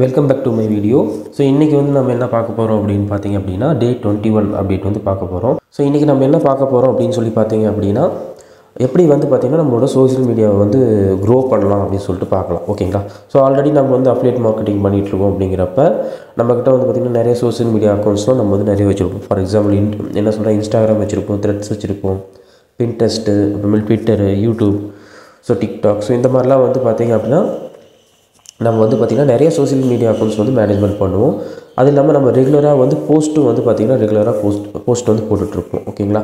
Welcome back to my video. So இன்றைக்கி வந்து நம்ம என்ன பார்க்க போகிறோம் அப்படின்னு பார்த்தீங்க அப்படின்னா டே 21 அப்டேட் வந்து பார்க்க போகிறோம். ஸோ இன்றைக்கி நம்ம என்ன பார்க்க போகிறோம் அப்படின்னு சொல்லி பார்த்தீங்க அப்படின்னா எப்படி வந்து பார்த்திங்கன்னா நம்மளோட சோஷியல் மீடியாவை வந்து க்ரோ பண்ணலாம் அப்படின்னு சொல்லிட்டு பார்க்கலாம். ஓகேங்களா? ஸோ ஆல்ரெடி நம்ம வந்து அஃபிலியேட் மார்க்கெட்டிங் பண்ணிகிட்ருக்கோம். அப்படிங்கிறப்ப நம்மக்கிட்ட வந்து பார்த்திங்கன்னா நிறைய சோஷியல் மீடியா அக்கௌண்ட்ஸ்லாம் நம்ம வந்து நிறைய வச்சுருப்போம். ஃபார் எக்ஸாம்பிள் என்ன சொல்கிறேன், இன்ஸ்டாகிராம் வச்சுருப்போம், த்ரெட்ஸ் வச்சுருப்போம், பின்ட்ரெஸ்ட்டு, அப்புறமேல் Twitter, YouTube, so TikTok. So இந்த மாதிரிலாம் வந்து பார்த்திங்க அப்படின்னா நம்ம வந்து பார்த்திங்கன்னா நிறைய சோஷியல் மீடியா அக்கௌண்ட்ஸ் வந்து மேனேஜ்மெண்ட் பண்ணுவோம். அது இல்லாமல் நம்ம ரெகுலராக வந்து போஸ்ட்டும் வந்து பார்த்திங்கன்னா ரெகுலராக போஸ்ட் வந்து போட்டுட்ருப்போம். ஓகேங்களா?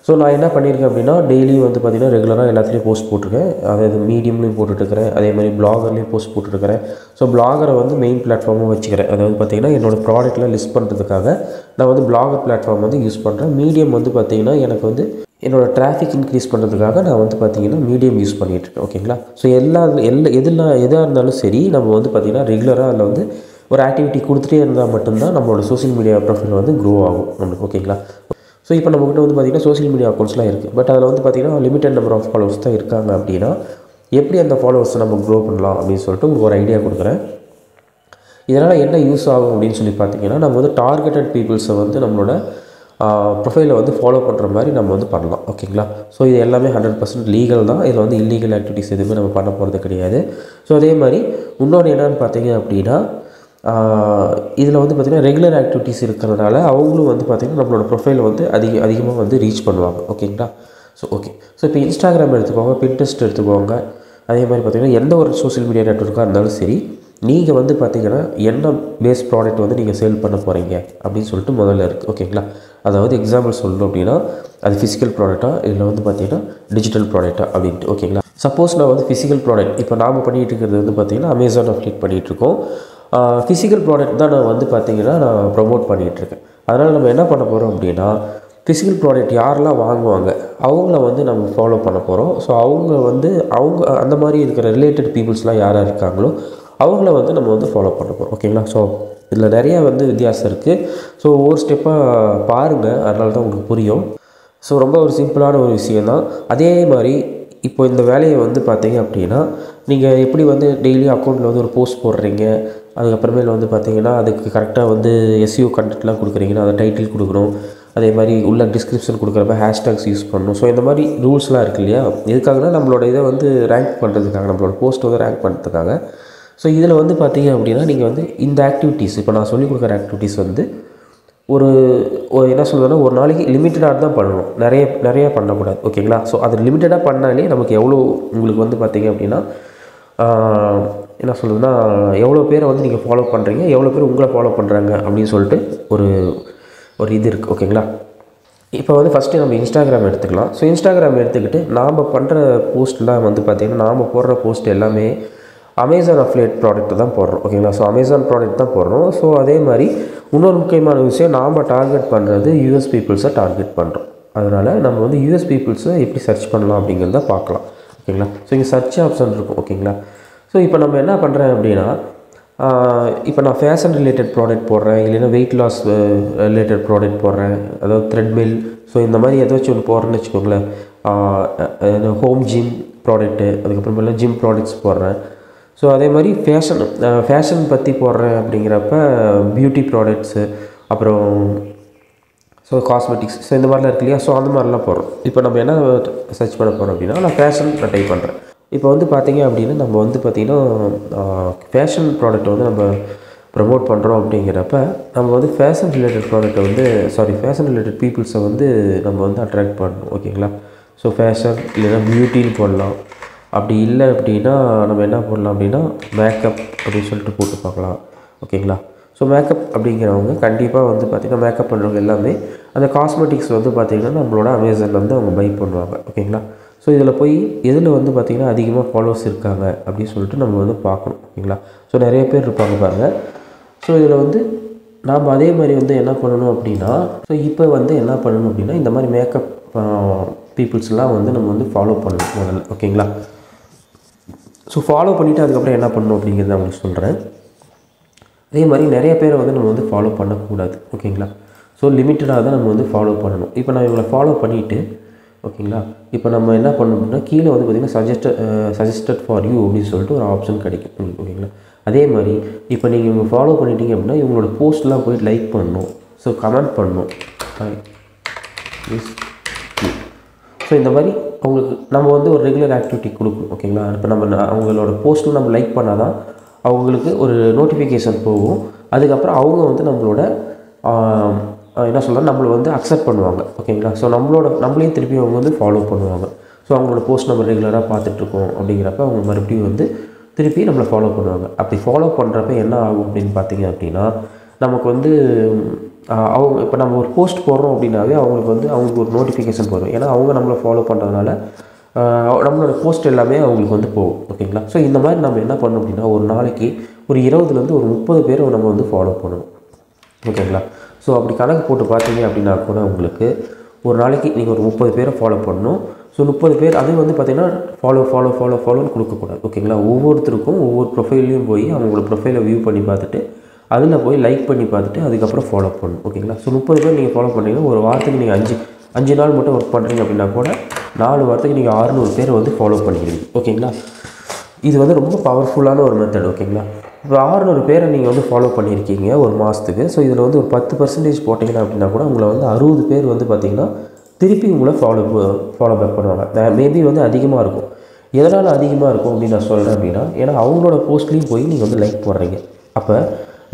ஸோ நான் என்ன பண்ணியிருக்கேன் அப்படின்னா டெய்லியும் வந்து பார்த்திங்கன்னா ரெகுலராக எல்லாத்துலேயும் போஸ்ட் போட்டிருக்கேன். அதாவது மீடியம்லேயும் போட்டுட்ருக்கிறேன், அதே மாதிரி பிளாகர்லேயும் போஸ்ட் போட்டுருக்கிறேன். ஸோ பிளாகரை வந்து மெயின் பிளாட்ஃபார்மும் வச்சுக்கிறேன். அதாவது பார்த்திங்கன்னா என்னோடய ப்ராடக்ட்லாம் லிஸ்ட் பண்ணுறதுக்காக நான் வந்து பிளாகர் பிளாட்ஃபார்ம் வந்து யூஸ் பண்ணுறேன். மீடியம் வந்து பார்த்திங்கன்னா எனக்கு வந்து என்னோடய டிராஃபிக் இன்க்ரீஸ் பண்ணுறதுக்காக நான் வந்து பார்த்திங்கன்னா மீடியம் யூஸ் பண்ணிகிட்ருக்கேன். ஓகேங்களா? ஸோ எதாக இருந்தாலும் சரி நம்ம வந்து பார்த்திங்கன்னா ரெகுலராக அதில் வந்து ஒரு ஆக்டிவிட்டி கொடுத்துட்டே இருந்தால் மட்டும்தான் நம்மளோட சோஷியல் மீடியா ப்ரொஃபைல் வந்து க்ரோ ஆகும் நம்மளுக்கு. ஓகேங்களா? ஸோ இப்போ நம்மக்கிட்ட வந்து பார்த்திங்கன்னா சோஷியல் மீடியா அக்கௌண்ட்ஸ்லாம் இருக்குது. பட் அதில் வந்து பார்த்திங்கன்னா லிமிட்டட் நம்பர் ஆஃப் ஃபாலோவர்ஸ் தான் இருக்காங்க. அப்படின்னா எப்படி அந்த ஃபாலோவர்ஸை நம்ம க்ரோ பண்ணலாம் அப்படின்னு சொல்லிட்டு உங்களுக்கு ஒரு ஐடியா கொடுக்குறேன். இதனால் என்ன யூஸ் ஆகும் அப்படின்னு சொல்லி பார்த்திங்கன்னா நம்ம வந்து டார்கெட்டட் பீப்புள்ஸை வந்து நம்மளோட ப்ரொஃபைலை வந்து ஃபாலோ பண்ணுற மாதிரி நம்ம வந்து பண்ணலாம். ஓகேங்களா? ஸோ இது எல்லாமே 100% லீகல் தான். இதில் வந்து இல்லீகல் ஆக்டிவிட்டிஸ் எதுவுமே நம்ம பண்ண போகிறது கிடையாது. ஸோ அதே மாதிரி இன்னொன்று என்னென்னு பார்த்தீங்க அப்படின்னா இதில் வந்து பார்த்திங்கன்னா ரெகுலர் ஆக்டிவிட்டீஸ் இருக்கிறதுனால அவங்களும் வந்து பார்த்திங்கன்னா நம்மளோட ப்ரொஃபைலை வந்து அதிகமாக வந்து ரீச் பண்ணுவாங்க. ஓகேங்களா? ஸோ இப்போ இன்ஸ்டாகிராம் எடுத்துக்கோங்க, பின்ட்ரெஸ்ட் எடுத்துக்கோங்க, அதே மாதிரி பார்த்திங்கன்னா எந்த ஒரு சோஷியல் மீடியா நெட்வொர்க்காக இருந்தாலும் சரி, நீங்கள் வந்து பார்த்திங்கன்னா என்ன பேஸ் ப்ராடக்ட் வந்து நீங்கள் சேல் பண்ண போகிறீங்க அப்படின்னு சொல்லிட்டு முதல்ல இருக்குது. ஓகேங்களா? அதாவது எக்ஸாம்பிள் சொல்லணும் அப்படின்னா அது ஃபிசிக்கல் ப்ராடக்டாக இல்லை வந்து பார்த்திங்கன்னா டிஜிட்டல் ப்ராடக்டாக அப்படின்ட்டு. ஓகேங்களா? சப்போஸ் நான் வந்து ஃபிசிக்கல் ப்ராடக்ட் இப்போ நாம் பண்ணிகிட்டு இருக்கிறது வந்து பார்த்திங்கன்னா அமேசான் அஃபிலியேட் பண்ணிகிட்ருக்கோம். ஃபிசிக்கல் ப்ராடக்ட் தான் நான் வந்து பார்த்திங்கன்னா நான் ப்ரொமோட் பண்ணிகிட்ருக்கேன். அதனால் நம்ம என்ன பண்ண போகிறோம் அப்படின்னா ஃபிசிக்கல் ப்ராடக்ட் யாரெல்லாம் வாங்குவாங்க அவங்கள வந்து நம்ம ஃபாலோ பண்ண போகிறோம். ஸோ அவங்க அந்த மாதிரி இருக்கிற ரிலேட்டட் பீப்புள்ஸ்லாம் யாராக இருக்காங்களோ அவங்கள வந்து நம்ம வந்து ஃபாலோ பண்ண போகிறோம். ஓகேங்களா? ஸோ இதில் நிறையா வந்து வித்தியாசம் இருக்குது. ஸோ ஒவ்வொரு ஸ்டெப்பாக பாருங்கள், அதனால தான் உங்களுக்கு புரியும். ஸோ ரொம்ப ஒரு சிம்பிளான ஒரு விஷயந்தான். அதே மாதிரி இப்போ இந்த வேலையை வந்து பார்த்தீங்க அப்படின்னா நீங்கள் எப்படி வந்து டெய்லி அக்கௌண்ட்டில் வந்து ஒரு போஸ்ட் போடுறீங்க, அதுக்கப்புறமேல வந்து பார்த்தீங்கன்னா அதுக்கு கரெக்டாக வந்து எஸ்இஓ கண்டென்ட்லாம் கொடுக்குறீங்கன்னா அதை டைட்டில் கொடுக்கணும், அதே மாதிரி உள்ள டிஸ்கிரிப்ஷன் கொடுக்குறப்ப ஹேஷ்டேக்ஸ் யூஸ் பண்ணணும். ஸோ இந்த மாதிரி ரூல்ஸ்லாம் இருக்குது இல்லையா? எதுக்காகனா நம்மளோட இதை வந்து ரேங்க் பண்ணுறதுக்காக, நம்மளோட போஸ்ட் வந்து ரேங்க் பண்ணுறதுக்காக. ஸோ இதில் வந்து பார்த்திங்க அப்படின்னா நீங்கள் வந்து இந்த ஆக்டிவிட்டீஸ் இப்போ நான் சொல்லிக் கொடுக்குற ஆக்டிவிட்டீஸ் வந்து ஒரு என்ன சொல்கிறதுனா ஒரு நாளைக்கு லிமிட்டடாக தான் பண்ணணும், நிறைய பண்ணக்கூடாது. ஓகேங்களா? ஸோ அது லிமிட்டடாக பண்ணாலே நமக்கு எவ்வளோ உங்களுக்கு வந்து பார்த்திங்க அப்படின்னா என்ன சொல்கிறதுனா எவ்வளோ பேரை வந்து நீங்கள் ஃபாலோ பண்ணுறீங்க, எவ்வளோ பேர் உங்களை ஃபாலோ பண்ணுறாங்க அப்படின்னு சொல்லிட்டு ஒரு இது இருக்குது. ஓகேங்களா? இப்போ வந்து ஃபஸ்ட்டு நம்ம இன்ஸ்டாகிராம் எடுத்துக்கலாம். ஸோ இன்ஸ்டாகிராம் எடுத்துக்கிட்டு நாம் பண்ணுற போஸ்ட்லாம் வந்து பார்த்திங்கன்னா நாம் போடுற போஸ்ட் எல்லாமே அமேசான் அஃபிலியேட் ப்ராடக்ட் தான் போடுறோம். ஓகேங்களா? ஸோ அமேசான் ப்ராடக்ட் தான் போடுறோம். ஸோ அதே மாதிரி இன்னொரு முக்கியமான விஷயம், நாம் டார்கெட் பண்ணுறது யூஎஸ் பீப்புள்ஸை டார்கெட் பண்ணுறோம். அதனால் நம்ம வந்து யூஎஸ் பீப்புள்ஸை எப்படி சர்ச் பண்ணலாம் அப்படிங்கிறத பார்க்கலாம். ஓகேங்களா? ஸோ இங்கே சர்ச் ஆப்ஷன் இருக்கும். ஓகேங்களா? ஸோ இப்போ நம்ம என்ன பண்ணுறேன் அப்படின்னா இப்போ நான் ஃபேஷன் ரிலேட்டட் ப்ராடக்ட் போடுறேன், இல்லைன்னா வெயிட் லாஸ் ரிலேட்டட் ப்ராடக்ட் போடுறேன், அதாவது த்ரெட்மில், ஸோ இந்த மாதிரி ஏதாச்சும் ஒன்று போடுறேன்னு வச்சுக்கோங்களேன். ஹோம் ஜிம் ப்ராடக்ட்டு, அதுக்கப்புறமேல ஜிம் ப்ராடக்ட்ஸ் போடுறேன். ஸோ அதே மாதிரி ஃபேஷன் பற்றி போடுறேன் அப்படிங்கிறப்ப பியூட்டி ப்ராடக்ட்ஸு, அப்புறம் ஸோ காஸ்மெட்டிக்ஸ், ஸோ இந்த மாதிரிலாம் இருக்கு இல்லையா? ஸோ அந்த மாதிரிலாம் போடுறோம். இப்போ நம்ம என்ன சர்ச் பண்ண போகிறோம் அப்படின்னா நான் ஃபேஷன் நான் டைப் பண்ணுறேன். இப்போ வந்து பார்த்திங்க அப்படின்னா நம்ம வந்து பார்த்திங்கன்னா ஃபேஷன் ப்ராடக்ட்டை வந்து நம்ம ப்ரமோட் பண்ணுறோம். அப்படிங்கிறப்ப நம்ம வந்து ஃபேஷன் ரிலேட்டட் ப்ராடக்ட்டை வந்து ஃபேஷன் ரிலேட்டட் பீப்புள்ஸை வந்து நம்ம வந்து அட்ராக்ட் பண்ணணும். ஓகேங்களா? ஸோ ஃபேஷன் இல்லைன்னா பியூட்டின்னு போடலாம். அப்படி இல்லை அப்படின்னா நம்ம என்ன போடலாம் அப்படின்னா மேக்கப் அப்படின்னு சொல்லிட்டு போட்டு பார்க்கலாம். ஓகேங்களா? ஸோ மேக்கப் அப்படிங்கிறவங்க கண்டிப்பாக வந்து பார்த்திங்கன்னா மேக்கப் பண்ணுறவங்க எல்லாமே அந்த காஸ்மெட்டிக்ஸ் வந்து பார்த்திங்கன்னா நம்மளோட அமேசானில் வந்து அவங்க பை பண்ணுவாங்க. ஓகேங்களா? ஸோ இதில் போய் எதில் வந்து பார்த்திங்கன்னா அதிகமாக ஃபாலோவர்ஸ் இருக்காங்க அப்படின்னு சொல்லிட்டு நம்ம வந்து பார்க்கணும். ஓகேங்களா? ஸோ நிறைய பேர் இருப்பாங்க பாருங்கள். ஸோ இதில் வந்து நாம் அதே மாதிரி வந்து என்ன பண்ணணும் அப்படின்னா ஸோ இப்போ வந்து என்ன பண்ணணும் அப்படின்னா இந்த மாதிரி மேக்கப் பீப்புள்ஸ்லாம் வந்து நம்ம வந்து ஃபாலோ பண்ணணும் முதல்ல. ஓகேங்களா? ஸோ ஃபாலோ பண்ணிவிட்டு அதுக்கப்புறம் என்ன பண்ணணும் அப்படிங்கிறத நான் உங்களுக்கு சொல்கிறேன். அதே மாதிரி நிறைய பேரை வந்து நம்ம வந்து ஃபாலோ பண்ணக்கூடாது. ஓகேங்களா? ஸோ லிமிட்டடாக தான் நம்ம வந்து ஃபாலோ பண்ணணும். இப்போ நான் இவங்களை ஃபாலோ பண்ணிவிட்டு ஓகேங்களா, இப்போ நம்ம என்ன பண்ணணும் அப்படின்னா கீழே வந்து பார்த்திங்கன்னா சஜஸ்டட் ஃபார் யூ அப்படின்னு சொல்லிட்டு ஒரு ஆப்ஷன் கிடைக்கும் உங்களுக்கு. ஓகேங்களா? அதே மாதிரி இப்போ நீங்கள் இவங்க ஃபாலோ பண்ணிட்டீங்க அப்படின்னா இவங்களோட போஸ்ட்லாம் போய் லைக் பண்ணணும், ஸோ கமெண்ட் பண்ணணும். ஸோ இந்த மாதிரி அவங்களுக்கு நம்ம வந்து ஒரு ரெகுலர் ஆக்டிவிட்டி கொடுக்கணும். ஓகேங்களா? இப்போ நம்ம அவங்களோட போஸ்ட்டில் நம்ம லைக் பண்ணால் தான் அவங்களுக்கு ஒரு நோட்டிஃபிகேஷன் போகும். அதுக்கப்புறம் அவங்க வந்து நம்மளோட என்ன சொல்கிறாங்க, நம்மளை வந்து அக்செப்ட் பண்ணுவாங்க. ஓகேங்களா? ஸோ நம்மளையும் திருப்பி அவங்க வந்து ஃபாலோ பண்ணுவாங்க. ஸோ அவங்களோட போஸ்ட் நம்ம ரெகுலராக பார்த்துட்ருக்கோம் அப்படிங்கிறப்ப அவங்க மறுபடியும் வந்து திருப்பி நம்மளை ஃபாலோ பண்ணுவாங்க. அப்படி ஃபாலோ பண்ணுறப்ப என்ன ஆகும் அப்படின்னு பார்த்தீங்க அப்படின்னா, நமக்கு வந்து அவங்க இப்போ நம்ம ஒரு போஸ்ட் போடுறோம் அப்படின்னாவே அவங்களுக்கு ஒரு நோட்டிஃபிகேஷன் போடும். ஏன்னா அவங்க நம்மளை ஃபாலோ பண்ணுறதுனால நம்மளோட போஸ்ட் எல்லாமே அவங்களுக்கு வந்து போகும். ஓகேங்களா? ஸோ இந்த மாதிரி நம்ம என்ன பண்ணணும் அப்படின்னா, ஒரு நாளைக்கு ஒரு 20லேருந்து ஒரு 30 பேரை நம்ம வந்து ஃபாலோ பண்ணணும். ஓகேங்களா? ஸோ அப்படி கணக்கு போட்டு பார்த்தீங்க அப்படின்னா கூட உங்களுக்கு ஒரு நாளைக்கு நீங்கள் ஒரு 30 பேரை ஃபாலோ பண்ணணும். ஸோ 30 பேர் அது வந்து பார்த்திங்கன்னா ஃபாலோன்னு கொடுக்கக்கூடாது. ஓகேங்களா? ஒவ்வொருத்தருக்கும் ஒவ்வொரு ப்ரொஃபைல்லையும் போய் அவங்களோட ப்ரொஃபைலை வியூ பண்ணி பார்த்துட்டு அதில் போய் லைக் பண்ணி பார்த்துட்டு அதுக்கப்புறம் ஃபாலோ பண்ணணும். ஓகேங்களா? ஸோ 30 பேர் நீங்கள் ஃபாலோ பண்ணிங்கன்னா ஒரு வாரத்துக்கு நீங்கள் 5 நாள் மட்டும் ஒர்க் பண்ணுறீங்க அப்படின்னா கூட 4 வாரத்துக்கு நீங்கள் 600 பேரை வந்து ஃபாலோ பண்ணிக்கிறீங்க. ஓகேங்களா? இது வந்து ரொம்ப பவர்ஃபுல்லான ஒரு மெத்தட். ஓகேங்களா? இப்போ 600 பேரை நீங்கள் வந்து ஃபாலோ பண்ணியிருக்கீங்க ஒரு மாதத்துக்கு. ஸோ இதில் வந்து ஒரு 10% போட்டிங்கன்னா அப்படின்னா கூட உங்களை வந்து 60 பேர் வந்து பார்த்திங்கன்னா திருப்பி உங்களை ஃபாலோ பேக் பண்ணுவாங்க. மேபி வந்து அதிகமாக இருக்கும். எதனால் அதிகமாக இருக்கும் அப்படின்னு நான் சொல்கிறேன் அப்படின்னா, ஏன்னா அவங்களோட போஸ்ட்லேயும் போய் நீங்கள் வந்து லைக் போடுறீங்க. அப்போ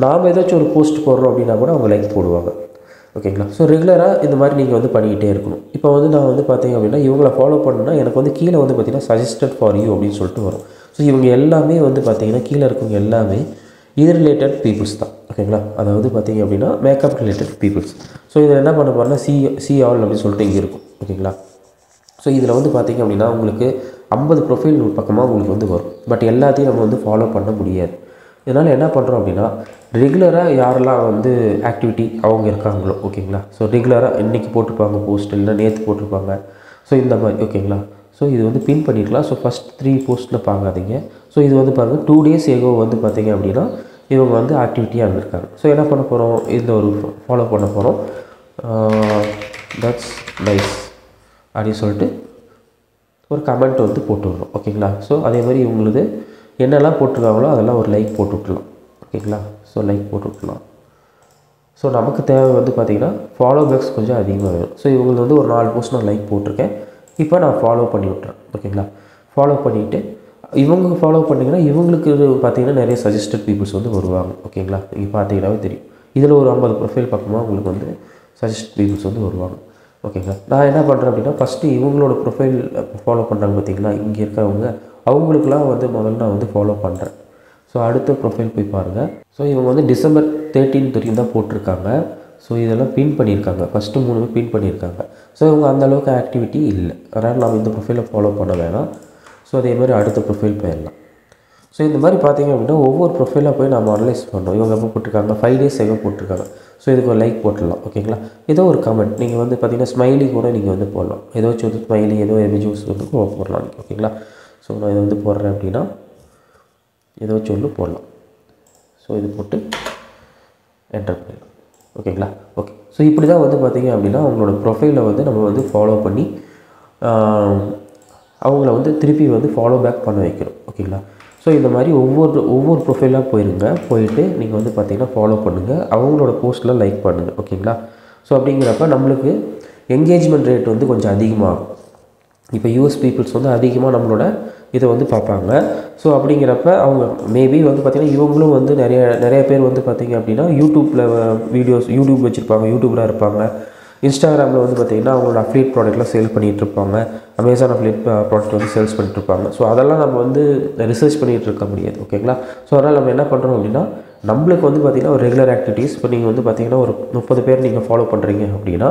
நாம் ஏதாச்சும் ஒரு போஸ்ட் போடுறோம் அப்படின்னா கூட அவங்க லைக் போடுவாங்க. ஓகேங்களா? ஸோ ரெகுலராக இந்த மாதிரி நீங்கள் வந்து பண்ணிக்கிட்டே இருக்கணும். இப்போ வந்து நான் வந்து பார்த்தீங்க அப்படின்னா இவங்களை ஃபாலோ பண்ணணுன்னா எனக்கு வந்து கீழே வந்து பார்த்திங்கன்னா சஜஸ்டட் ஃபார் யூ அப்படின்னு சொல்லிட்டு வரும். ஸோ இவங்க எல்லாமே வந்து பார்த்திங்கன்னா கீழே இருக்கவங்க எல்லாமே இது ரிலேட்டட் பீப்புள்ஸ் தான். ஓகேங்களா? அதாவது பார்த்திங்க அப்படின்னா மேக்கப் ரிலேட்டட் பீப்புள்ஸ். ஸோ இதில் என்ன பண்ண போகிறேன்னா சி ஆல் அப்படின்னு சொல்லிட்டு இங்கே இருக்கும். ஓகேங்களா? ஸோ இதில் வந்து பார்த்திங்க அப்படின்னா உங்களுக்கு 50 ப்ரொஃபைல் பக்கமாக உங்களுக்கு வந்து வரும். பட் எல்லாத்தையும் நம்ம வந்து ஃபாலோ பண்ண முடியாது. இதனால் என்ன பண்ணுறோம் அப்படின்னா ரெகுலராக யாரெல்லாம் வந்து ஆக்டிவிட்டி அவங்க இருக்காங்களோ, ஓகேங்களா? ஸோ ரெகுலராக இன்றைக்கி போட்டிருப்பாங்க போஸ்ட், இல்லைனா நேற்று போட்டிருப்பாங்க. ஸோ இந்த மாதிரி. ஓகேங்களா? ஸோ இது வந்து பின் பண்ணிக்கலாம். ஸோ ஃபஸ்ட் 3 போஸ்ட்டில் பார்க்காதீங்க. ஸோ இது வந்து பாருங்கள் 2 days ஏகோ வந்து பார்த்திங்க அப்படின்னா இவங்க வந்து ஆக்டிவிட்டியாக இருந்திருக்காங்க. ஸோ என்ன பண்ண போகிறோம், இதில் ஒரு ஃபாலோ பண்ண போகிறோம். தட்ஸ் நைஸ் அப்படின்னு சொல்லிட்டு ஒரு கமெண்ட் வந்து போட்டு விட்றோம். ஓகேங்களா? ஸோ அதே மாதிரி இவங்களுக்கு என்னெல்லாம் போட்டிருக்காங்களோ அதெல்லாம் ஒரு லைக் போட்டு விட்ருலாம். ஓகேங்களா? ஸோ லைக் போட்டு விட்ருலாம். ஸோ நமக்கு தேவை வந்து பார்த்திங்கன்னா ஃபாலோ பேக்ஸ் கொஞ்சம் அதிகமாக வேணும். ஸோ இவங்களுக்கு வந்து ஒரு 4 போஸ்ட் நான் லைக் போட்டிருக்கேன். இப்போ நான் ஃபாலோ பண்ணி விட்றேன். ஓகேங்களா? ஃபாலோ பண்ணிவிட்டு இவங்க ஃபாலோ பண்ணிங்கன்னா இவங்களுக்கு பார்த்திங்கன்னா நிறைய சஜஸ்டட் பீப்புள்ஸ் வந்து வருவாங்க. ஓகேங்களா? நீங்கள் பார்த்தீங்கன்னாவே தெரியும். இதில் ஒரு 50 ப்ரொஃபைல் பக்கமாக உங்களுக்கு வந்து சஜஸ்ட் பீப்புள்ஸ் வந்து வருவாங்க. ஓகேங்களா? நான் என்ன பண்ணுறேன் அப்படின்னா ஃபஸ்ட்டு இவங்களோட ப்ரொஃபைல் ஃபாலோ பண்ணுறாங்க பார்த்திங்களா, இங்கே இருக்கிறவங்க அவங்களுக்குலாம் வந்து முதல்ல நான் வந்து ஃபாலோ பண்ணுறேன். ஸோ அடுத்த ப்ரொஃபைல் போய் பாருங்கள். ஸோ இவங்க வந்து December 13 வரைக்கும் தான் போட்டிருக்காங்க. ஸோ இதெல்லாம் பின் பண்ணியிருக்காங்க. ஃபஸ்ட்டு 3 பின் பண்ணியிருக்காங்க. ஸோ இவங்க அந்தளவுக்கு ஆக்டிவிட்டி இல்லை. அதனால் நம்ம இந்த ப்ரொஃபைலை ஃபாலோ பண்ண வேணாம். ஸோ அதே மாதிரி அடுத்த ப்ரொஃபைல் போயிடலாம். ஸோ இந்த மாதிரி பார்த்திங்க அப்படின்னா ஒவ்வொரு ப்ரொஃபைலாக போய் நம்ம அனலைஸ் பண்ணோம். இவங்க எப்போ போட்டிருக்காங்க, 5 days எங்கே போட்டிருக்காங்க. ஸோ இதுக்கு ஒரு லைக் போட்டுடலாம். ஓகேங்களா? ஏதோ ஒரு கமெண்ட் நீங்கள் வந்து பார்த்திங்கன்னா ஸ்மைலி கூட நீங்கள் வந்து போடலாம். ஏதாச்சும் ஒரு ஸ்மைலி ஏதோ எமோஜிஸ் வந்து போடலாம். ஓகேங்களா? ஸோ நான் இதை வந்து போடுறேன் அப்படின்னா ஏதாச்சும் ஒன்று போடலாம். ஸோ இது போட்டு என்டர் பண்ணிடலாம். ஓகேங்களா? ஓகே. ஸோ இப்படி தான் வந்து பார்த்திங்க அப்படின்னா அவங்களோட ப்ரொஃபைலை வந்து நம்ம வந்து ஃபாலோ பண்ணி அவங்கள வந்து திருப்பி வந்து ஃபாலோ பேக் பண்ண வைக்கிறோம். ஓகேங்களா? ஸோ இந்த மாதிரி ஒவ்வொரு ப்ரொஃபைலாக போயிட்டு நீங்கள் வந்து பார்த்திங்கன்னா ஃபாலோ பண்ணுங்கள். அவங்களோட போஸ்ட்டில் லைக் பண்ணுங்கள். ஓகேங்களா? ஸோ அப்படிங்கிறப்ப நம்மளுக்கு என்கேஜ்மெண்ட் ரேட் வந்து கொஞ்சம் அதிகமாகும். இப்போ யூஎஸ் பீப்புள்ஸ் வந்து அதிகமாக நம்மளோட இதை வந்து பார்ப்பாங்க. ஸோ அப்படிங்கிறப்ப அவங்க மேபி வந்து பார்த்திங்கன்னா இவங்களும் வந்து நிறைய பேர் வந்து பார்த்திங்க அப்படின்னா யூடியூப் வச்சுருப்பாங்க, யூடியூபராக இருப்பாங்க. இன்ஸ்டாகிராமில் வந்து பார்த்திங்கன்னா அவங்களோட அஃபிலியேட் ப்ராடக்ட்லாம் சேல் பண்ணிகிட்ருப்பாங்க. அமேசான் அஃபிலியேட் ப்ராடக்ட் வந்து சேல்ஸ் பண்ணிட்டுருப்பாங்க. ஸோ அதெல்லாம் நம்ம வந்து ரிசர்ச் பண்ணிகிட்டு இருக்க முடியாது. ஓகேங்களா? ஸோ அதனால் நம்ம என்ன பண்ணுறோம் அப்படின்னா நம்மளுக்கு வந்து பார்த்திங்கன்னா ஒரு ரெகுலர் ஆக்டிவிட்டீஸ். இப்போ நீங்கள் வந்து பார்த்திங்கன்னா ஒரு 30 பேர் நீங்கள் ஃபாலோ பண்ணுறீங்க அப்படின்னா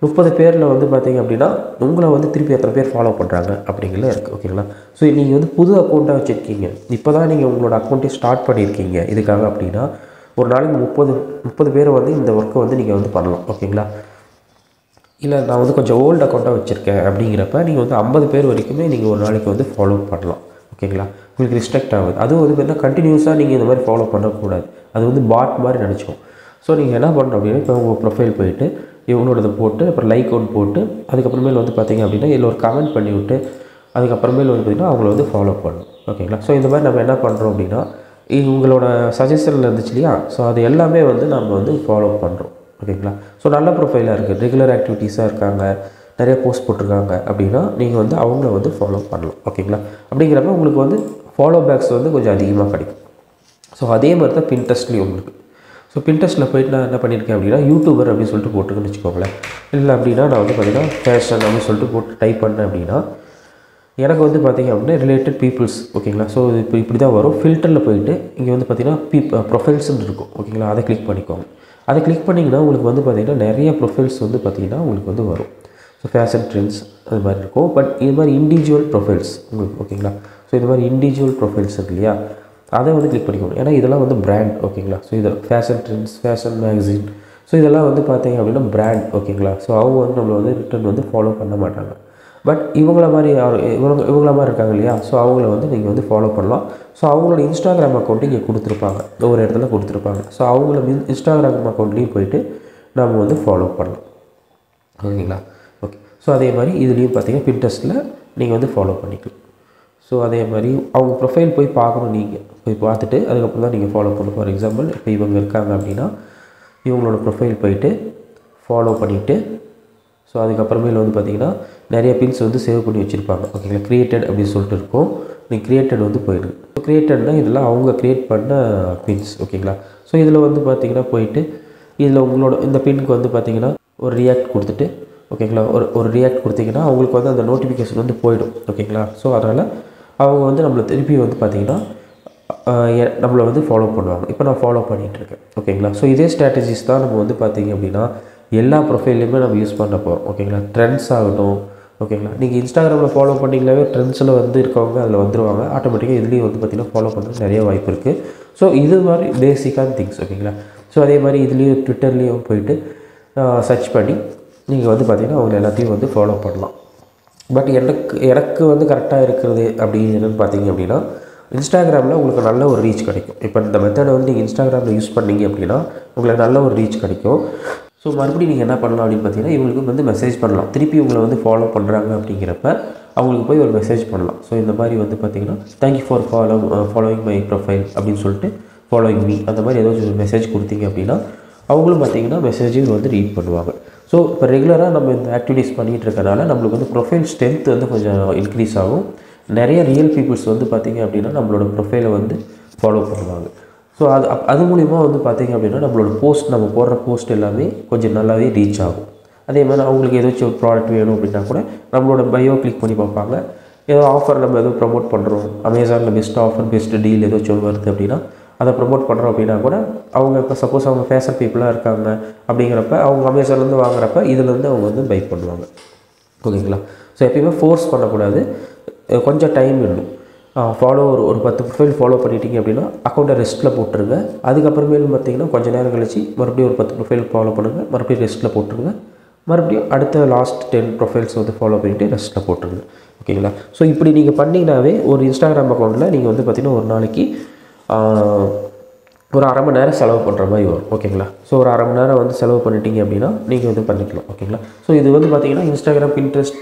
30 பேரில் வந்து பார்த்திங்க அப்படின்னா உங்களை வந்து திருப்பி எத்தனை பேர் ஃபாலோ பண்ணுறாங்க அப்படிங்கிறது இருக்குது. ஓகேங்களா? ஸோ நீங்கள் வந்து புது அக்கௌண்ட்டாக வச்சுருக்கீங்க, இப்போ தான் நீங்கள் உங்களோட அக்கௌண்ட்டே ஸ்டார்ட் பண்ணியிருக்கீங்க இதுக்காக அப்படின்னா ஒரு நாளைக்கு 30 பேரை வந்து இந்த ஒர்க்கை வந்து நீங்கள் வந்து பண்ணலாம். ஓகேங்களா? இல்லை நான் வந்து கொஞ்சம் ஓல்டு அக்கௌண்ட்டாக வச்சுருக்கேன் அப்படிங்கிறப்ப நீங்கள் வந்து 50 பேர் வரைக்குமே நீங்கள் ஒரு நாளைக்கு வந்து ஃபாலோ பண்ணலாம். ஓகேங்களா? உங்களுக்கு ரிஸ்ட்ரிக்ட் ஆகுது. அதுவும் வந்து பார்த்திங்கன்னா கண்டினியூஸாக நீங்கள் இந்த மாதிரி ஃபாலோ பண்ணக்கூடாது. அது வந்து பாட் மாதிரி நினச்சிக்கும். ஸோ நீங்கள் என்ன பண்ணுறோம் அப்படின்னா இப்போ உங்கள் ப்ரொஃபைல் போயிட்டு இவங்களோடது போட்டு அப்புறம் லைக் ஒன்று போட்டு அதுக்கப்புறமேல் வந்து பார்த்திங்க அப்படின்னா இதில் ஒரு கமெண்ட் பண்ணிவிட்டு அதுக்கப்புறமேல் வந்து பார்த்திங்கன்னா அவங்கள வந்து ஃபாலோ பண்ணணும். ஓகேங்களா? ஸோ இந்த மாதிரி நம்ம என்ன பண்ணுறோம் அப்படின்னா உங்களோட சஜஷனில் இருந்துச்சு இல்லையா, ஸோ அது எல்லாமே வந்து நம்ம வந்து ஃபாலோ பண்ணுறோம். ஓகேங்களா. ஸோ நல்ல ப்ரொஃபைலாக இருக்குது, ரெகுலர் ஆக்டிவிட்டீஸாக இருக்காங்க, நிறைய போஸ்ட் போட்டிருக்காங்க அப்படின்னா நீங்கள் வந்து அவங்கள வந்து ஃபாலோ பண்ணலாம். ஓகேங்களா. அப்படிங்கிறப்ப உங்களுக்கு வந்து ஃபாலோ பேக்ஸ் வந்து கொஞ்சம் அதிகமாக கிடைக்கும். ஸோ அதே மாதிரி தான் பின்ட்ரெஸ்ட்லேயும் உங்களுக்கு. ஸோ பின்ட்ரெஸ்ட்டில் போய்ட்டு நான் என்ன பண்ணியிருக்கேன் அப்படின்னா யூடியூபர் அப்படின்னு சொல்லிட்டு போட்டுருக்குன்னு வச்சுக்கோங்களேன். இல்லை அப்படின்னா நான் வந்து பார்த்திங்கன்னா ஃபேஷன் அப்படின்னு சொல்லிட்டு போட்டு டைப் பண்ணேன் அப்படின்னா எனக்கு வந்து பார்த்திங்க அப்படின்னா ரிலேட்டட் பீப்புள்ஸ். ஓகேங்களா. ஸோ இப்படி தான் வரும். ஃபில்டரில் போயிட்டு இங்கே வந்து பார்த்திங்கன்னா ப்ரொஃபைல்ஸ்ன்னு இருக்கும். ஓகேங்களா. அதை கிளிக் பண்ணிக்கோங்க. அதை கிளிக் பண்ணிங்கன்னா உங்களுக்கு வந்து பார்த்திங்கன்னா நிறைய ப்ரொஃபைல்ஸ் வந்து பார்த்திங்கன்னா உங்களுக்கு வந்து வரும். ஸோ ஃபேஷன் ட்ரெண்ட்ஸ் அது மாதிரி இருக்கும். பட் இது மாதிரி இண்டிவிஜுவல் ப்ரொஃபைல்ஸ் உங்களுக்கு. ஓகேங்களா. ஸோ இது மாதிரி இண்டிவிஜுவல் ப்ரொஃபைல்ஸ் இருக்கு இல்லையா, அதை வந்து கிளிக் பண்ணிக்கணும். ஏன்னா இதெல்லாம் வந்து பிராண்ட். ஓகேங்களா. ஸோ இது fashion trends, fashion magazine, so இதெல்லாம் வந்து பார்த்திங்க அப்படின்னா பிராண்ட். ஓகேங்களா. ஸோ அவங்க வந்து நம்மளை வந்து ரிட்டர்ன் வந்து ஃபாலோ பண்ண மாட்டாங்க. பட் இவங்கள மாதிரி இவங்கள மாதிரி இருக்காங்க இல்லையா, ஸோ அவங்கள வந்து நீங்கள் வந்து ஃபாலோ பண்ணலாம். ஸோ அவங்களோட இன்ஸ்டாகிராம் அக்கௌண்ட்டு இங்கே கொடுத்துருப்பாங்க, ஒரு இடத்துல கொடுத்துருப்பாங்க. ஸோ அவங்கள இன்ஸ்டாகிராம் அக்கௌண்ட்லேயும் போய்ட்டு நம்ம வந்து ஃபாலோ பண்ணலாம். ஓகேங்களா. ஓகே. ஸோ அதே மாதிரி இதுலேயும் பார்த்தீங்கன்னா பின்ட்ரெஸ்ட்டில் நீங்கள் வந்து ஃபாலோ பண்ணிக்கலாம். ஸோ அதே மாதிரி அவங்க ப்ரொஃபைல் போய் பார்க்கணும், நீங்கள் போய் பார்த்துட்டு அதுக்கப்புறம் தான் நீங்கள் ஃபாலோ பண்ணணும். ஃபார் எக்ஸாம்பிள் இப்போ இவங்க இருக்காங்க அப்படின்னா இவங்களோட ப்ரொஃபைல் போய்ட்டு ஃபாலோ பண்ணிவிட்டு, ஸோ அதுக்கப்புறமேல வந்து பார்த்திங்கன்னா நிறைய பின்ஸ் வந்து சேவ் பண்ணி வச்சுருப்பாங்க. ஓகேங்களா. க்ரியேட்டட் அப்படின்னு சொல்லிட்டு இருக்கும். நீங்கள் க்ரியேட்டட் வந்து போயிடுங்க. க்ரியேட்டட்னா இதெல்லாம் அவங்க க்ரியேட் பண்ண பின்ஸ். ஓகேங்களா. ஸோ இதில் வந்து பார்த்திங்கன்னா போயிட்டு இதில் உங்களோட இந்த பின்னுக்கு வந்து பார்த்திங்கன்னா ஒரு ரியாக்ட் கொடுத்துட்டு, ஓகேங்களா, ஒரு ரியாக்ட் கொடுத்திங்கன்னா அவங்களுக்கு வந்து அந்த நோட்டிஃபிகேஷன் வந்து போயிடும். ஓகேங்களா. ஸோ அதனால் அவங்க வந்து நம்மளை திருப்பி வந்து பார்த்திங்கன்னா நம்மளை வந்து ஃபாலோ பண்ணுவாங்க. இப்போ நான் ஃபாலோ பண்ணிகிட்ருக்கேன். ஓகேங்களா. ஸோ இதே ஸ்ட்ராட்டஜிஸ் தான் நம்ம வந்து பார்த்திங்க அப்படின்னா எல்லா ப்ரொஃபைல்லையுமே நம்ம யூஸ் பண்ண போகிறோம். ஓகேங்களா. ட்ரெண்ட்ஸ் ஆகட்டும். ஓகேங்களா. நீங்கள் இன்ஸ்டாகிராமில் ஃபாலோ பண்ணிங்களாவே ட்ரெண்ட்ஸில் வந்து இருக்கவங்க அதில் வந்துடுவாங்க. ஆட்டோமேட்டிக்காக இதுலேயும் வந்து பார்த்திங்கன்னா ஃபாலோ பண்ணுறது நிறைய வாய்ப்பு இருக்குது. ஸோ இது மாதிரி பேசிக்கான திங்ஸ். ஓகேங்களா. ஸோ அதே மாதிரி இதுலேயும் ட்விட்டர்லேயும் போயிட்டு சர்ச் பண்ணி நீங்கள் வந்து பார்த்திங்கன்னா அவங்க எல்லாத்தையும் வந்து ஃபாலோ பண்ணலாம். பட் எனக்கு வந்து கரெக்டாக இருக்கிறது அப்படின்னு என்னென்னு பார்த்தீங்க அப்படின்னா இன்ஸ்டாகிராமில் உங்களுக்கு நல்ல ஒரு ரீச் கிடைக்கும். இப்போ இந்த மெத்தடை வந்து நீங்கள் இன்ஸ்டாகிராமில் யூஸ் பண்ணீங்க அப்படின்னா உங்களுக்கு நல்ல ஒரு ரீச் கிடைக்கும். ஸோ மறுபடியும் நீங்கள் என்ன பண்ணலாம் அப்படின்னு பார்த்தீங்கன்னா இவங்களுக்கு வந்து மெசேஜ் பண்ணலாம். திருப்பி உங்களை வந்து ஃபாலோ பண்ணுறாங்க அப்படிங்கிறப்ப அவங்களுக்கு போய் ஒரு மெசேஜ் பண்ணலாம். ஸோ இந்த மாதிரி வந்து பார்த்திங்கன்னா thank you for following my profile அப்படின்னு சொல்லிட்டு ஃபாலோயிங் மீ அந்த மாதிரி ஏதாச்சும் ஒரு மெசேஜ் கொடுத்தீங்க அப்படின்னா அவங்களும் பார்த்திங்கன்னா மெசேஜையும் வந்து ரீட் பண்ணுவாங்க. ஸோ இப்போ ரெகுலராக நம்ம இந்த ஆக்டிவிட்டீஸ் பண்ணிகிட்டு இருக்கனால நம்மளுக்கு வந்து ப்ரொஃபைல் ஸ்ட்ரென்த் வந்து கொஞ்சம் இன்க்ரீஸ் ஆகும். நிறைய ரியல் பீப்புள்ஸ் வந்து பார்த்திங்க அப்படின்னா நம்மளோட ப்ரொஃபைலை வந்து ஃபாலோ பண்ணுவாங்க. ஸோ அது மூலிமா வந்து பார்த்திங்க அப்படின்னா நம்மளோட போஸ்ட், நம்ம போடுற போஸ்ட் எல்லாமே கொஞ்சம் நல்லாவே ரீச் ஆகும். அதே மாதிரி அவங்களுக்கு ஏதாச்சும் ஒரு ப்ராடக்ட் வேணும் அப்படின்னா கூட நம்மளோட பயோ கிளிக் பண்ணி பார்ப்பாங்க. ஏதோ ஆஃபர் நம்ம எதோ ப்ரொமோட் பண்ணுறோம், அமேசானில் பெஸ்ட் ஆஃபர், பெஸ்ட் டீல் ஏதாச்சும் வருது அப்படின்னா அதை ப்ரொமோட் பண்ணுறோம் அப்படின்னா கூட அவங்க இப்போ சப்போஸ் அவங்க ஃபேஷன் பீப்புளாக இருக்காங்க அப்படிங்கிறப்ப அவங்க அமேசான்லேருந்து வாங்குறப்ப இதுலேருந்து அவங்க வந்து பை பண்ணுவாங்க. ஓகேங்களா. ஸோ எப்பயுமே ஃபோர்ஸ் பண்ணக்கூடாது, கொஞ்சம் டைம் வேணும். ஃபாலோ ஒரு 10 ப்ரொஃபைல் ஃபாலோ பண்ணிட்டீங்க அப்படின்னா அக்கௌண்ட்டை ரெஸ்ட்டில் போட்டுருங்க. அதுக்கப்புறமேலும் பார்த்திங்கன்னா கொஞ்சம் நேரம் கழிச்சு மறுபடியும் ஒரு 10 ப்ரொஃபைல் ஃபாலோ பண்ணுங்கள், மறுபடியும் ரெஸ்ட்டில் போட்டுருங்க. மறுபடியும் அடுத்த லாஸ்ட் 10 ப்ரொஃபைல்ஸ் வந்து ஃபாலோ பண்ணிவிட்டு ரெஸ்ட்டில் போட்டுருங்க. ஓகேங்களா. ஸோ இப்படி நீங்கள் பண்ணிங்கனாவே ஒரு இன்ஸ்டாகிராம் அக்கௌண்ட்டில் நீங்கள் வந்து பார்த்திங்கன்னா ஒரு நாளைக்கு ஒரு அரை மணி நேரம் செலவு பண்ணுற மாதிரி வரும். ஓகேங்களா. ஸோ ஒரு அரை மணி நேரம் வந்து செலவு பண்ணிட்டீங்க அப்படின்னா நீங்கள் வந்து பண்ணிக்கலாம். ஓகேங்களா. ஸோ இது வந்து பார்த்திங்கன்னா இன்ஸ்டாகிராம், பின்ட்ரெஸ்ட்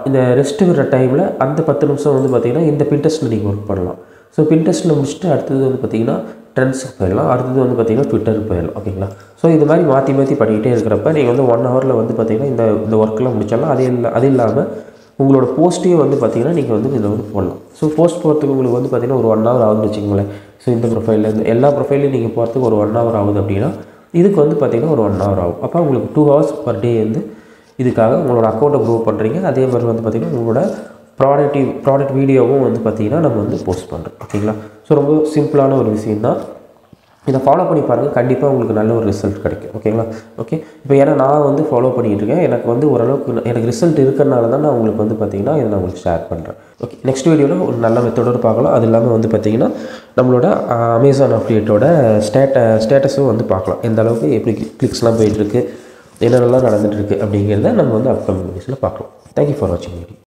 இந்த ரெஸ்ட் விடுற டைமில் அந்த 10 நிமிஷம் வந்து பார்த்திங்கன்னா இந்த பின்ட்ரெஸ்ட்டில் நீங்கள் ஒர்க் பண்ணலாம். ஸோ பின்ட்ரெஸ்ட்டில் முடிச்சுட்டு அடுத்தது வந்து பார்த்திங்கன்னா ட்ரெண்ட்ஸுக்கு போயிடலாம், அடுத்தது வந்து பார்த்திங்கன்னா ட்விட்டருக்கு போயிடலாம். ஓகேங்களா. ஸோ இது மாதிரி மாற்றி பண்ணிக்கிட்டே இருக்கிறப்ப நீங்கள் வந்து 1 ஹவரில் வந்து பார்த்திங்கன்னா இந்த ஒர்க்கெலாம் முடிச்சாலும் அது இல்லாமல் உங்களோட போஸ்ட்டையும் வந்து பார்த்திங்கன்னா நீங்கள் வந்து இதில் வந்து போடலாம். ஸோ போஸ்ட் போகிறதுக்கு உங்களுக்கு வந்து பார்த்திங்கன்னா ஒரு 1 ஹவர் ஆகுதுன்னு வச்சுக்கோங்களேன். ஸோ இந்த ப்ரொஃபைலில் இந்த எல்லா ப்ரொஃபைலையும் நீங்கள் போகிறதுக்கு ஒரு 1 ஹவர் ஆகுது அப்படின்னா இதுக்கு வந்து பார்த்திங்கன்னா ஒரு 1 ஹவர் ஆகும். அப்போ உங்களுக்கு 2 ஹவர்ஸ் பர் டே வந்து இதுக்காக உங்களோட அக்கௌண்ட்டை க்ரோ பண்ணுறீங்க. அதே மாதிரி வந்து பார்த்திங்கன்னா உங்களோட ப்ராடக்ட் வீடியோவும் வந்து பார்த்திங்கன்னா நம்ம வந்து போஸ்ட் பண்ணுறோம். ஓகேங்களா. ஸோ ரொம்ப சிம்பிளான ஒரு விஷயந்தான். இதை ஃபாலோ பண்ணி பாருங்கள், கண்டிப்பாக உங்களுக்கு நல்ல ஒரு ரிசல்ட் கிடைக்கும். ஓகேங்களா. ஓகே. இப்போ ஏன்னா நான் வந்து ஃபாலோ பண்ணிகிட்டு இருக்கேன், எனக்கு வந்து ஓரளவுக்கு எனக்கு ரிசல்ட் இருக்கிறனால தான் நான் உங்களுக்கு வந்து பார்த்திங்கன்னா இதை நான் உங்களுக்கு ஷேர் பண்ணுறேன். ஓகே. நெக்ஸ்ட் வீடியோவில் ஒரு நல்ல மெத்தடோடு பார்க்கலாம். அது இல்லாமல் வந்து பார்த்திங்கன்னா நம்மளோட அமேசான் அஃபிலியேட்டோட ஸ்டேட்டஸும் வந்து பார்க்கலாம். எந்த அளவுக்கு எப்படி கிளிக்ஸ்லாம் போயிட்டுருக்கு, என்னென்னலாம் நடந்துகிட்ருக்கு அப்படிங்கிறத நம்ம வந்து அப்கமிங் வீடியோஸில் பார்க்கலாம். தேங்க்யூ ஃபார் வாட்சிங் வீடியோ.